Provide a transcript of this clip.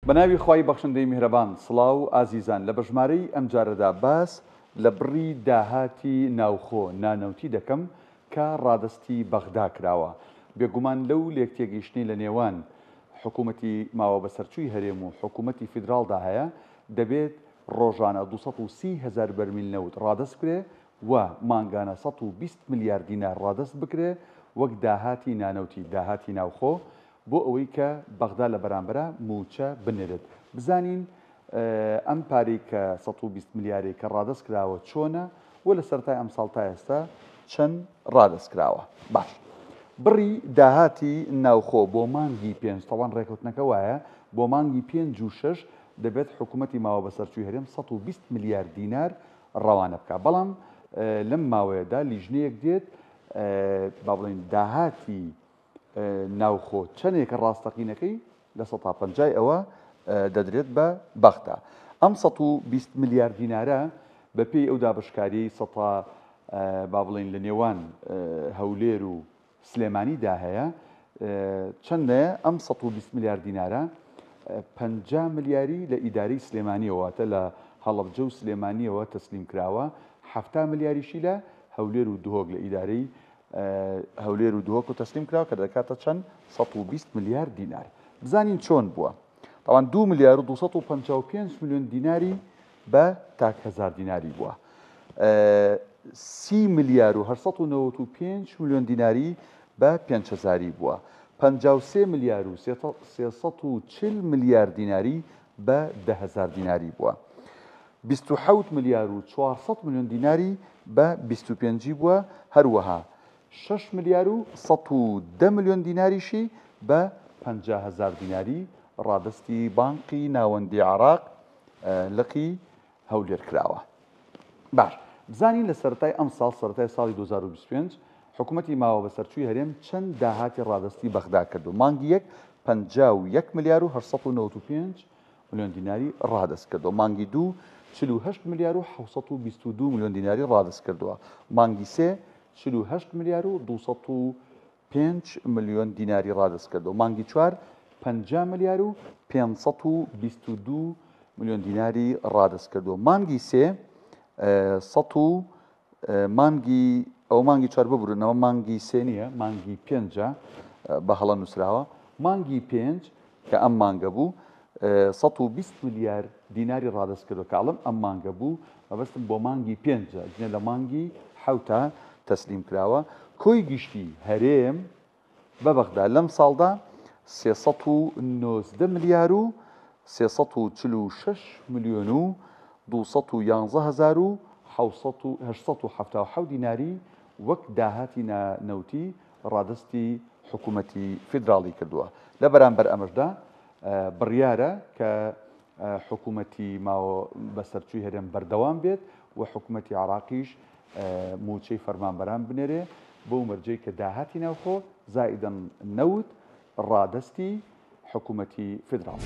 بەناوی خوای بەخشندەی میهرەبان سڵاو ئازیزان لە بەژمارەی ئەم جارەدا باس لە بڕی داهاتی ناوخۆ نانەوتی دەکەم کە ڕادستی بەغدا کراوە بێگومان لەو لێکتێگەیشتنی لە نێوان حکوومەتی ماوە بەسەرچووی هەرێم و حکوومەتی فیدراڵدا هەیە دەبێت ڕۆژانە 230,000 بەرمیل نەوت ڕادست بکرێ و مانگانە 120 میلیارد دینار ڕادست بکرێ وەک داهاتی نانەوتی داهاتی ناوخۆ بۆ ئەوەی کە بەغدا لە بەرامبرە موچە بنێرێت بزانین ئەم پارەی کە 120 میلیارێک کە ڕادست کراوە چۆنە و لە سەرەتای ئەم ساڵ تا ئێستا چەند ڕادست کراوە. باش بڕی داهاتی ناوخۆ بۆ مانگی پێنج تاوان ڕێکوتنەکە وایە بۆ مانگی 5 و 6 دەبێت حکوومەتی ماوە بەسەرچووی هەرێم 120 میلیارد دینار ڕەوانە بکە بەڵام لەم ماوەیەدا لیژنەیەک دێت با بڵێن داهاتی ناوخۆ چەندێکە ڕاستەقینەکەی لە 150 ئەوە دەدرێت بە بەغدا. ئەم 120 میلیارد دینارە بە پێی ئەو دابشکاری با بڵێن لە نێوان هەولێر و سلێمانیدا هەیە چەندەیە ئەم 120 میلیارد دینارە 50 میلیاری لە ئیداری سلێمانیەوەتە لە هەڵەبجە و سلێمانیەوە تەسلیم کراوە 70 میلیاریشی لە هەولێر و دوهۆک لە ئیدارەی هەولێر و دووەک و تەسلیم کراوە کە دەکاتە چەند 120 میلیارد دینار. بزانین چۆن بووە. تاوان 2 میلیارد و 255 میلیۆن دیناری بە تاک هەزار دیناری بووە. 30 میلیارد و 895 میلیۆن دیناری بە 5,000 بووە. 53 میلیارد و 340 میلیارد دیناری بە 10,000 دیناری بووە. 27 میلیارد و 400 میلیۆن دیناری بە 25 بووە. هەروەها 6 میلیارد و 110 میلیۆن دیناریشی بە 50,000 دیناری ڕادستی بانقی ناوەندی عێراق لقی هەولێر کراوە. باش بزانین لە سەرەتای ئەم ساڵ سەرەتای ساڵی 2025 حکوومەتی ماوە بەسەرچووی هەرێم چەند داهاتی ڕادستی بەغدا کردو. مانگی یەک 51 میلیارد و 895 میلیۆن دیناری ڕادست کردو. مانگی دوو 48 میلیارد و 722 میلیۆن دیناری ڕادست کردووە. مانگی سێ 48 میلیارد و 205 میلیۆن دیناری ڕادست کردو. مانگی چوار 50 میلیارد و 522 میلیۆن دیناری ڕادست کردو. مانگی سێ مانگی چوار ببرونەوە مانگی سێ نییە مانگی پێنجە بە هەڵە نووسراوە. مانگی پێنج کە ئەم مانگە بوو 120 میلیارد دیناری ڕادست کردو کاڵم ئەم مانگە بوو مەبەستم بۆ مانگی پێنجە ژنە لە مانگی حوتە تەسلیم کراوە. کۆی گشتی هەرێم بە بەغدا لەم ساڵدا 390 میلیارد و 346 میلیۆن و 211,877 دیناری وەک داهاتی نەوتی ڕادستی حکوومەتی فیدراڵی کردووە. لە بەرامبەر ئەمەشدا بڕیارە کە حکوومەتی ماوە بەسەرچووی هەرێم بەردەوام بێت و حکوومەتی عێراقیش موچەی فەرمانبەران بنێرێ بۆ مەرجەی کە داهاتی ناوخۆ زائیدەن نەوت ڕادستی حکوومەتی فیدراڵ.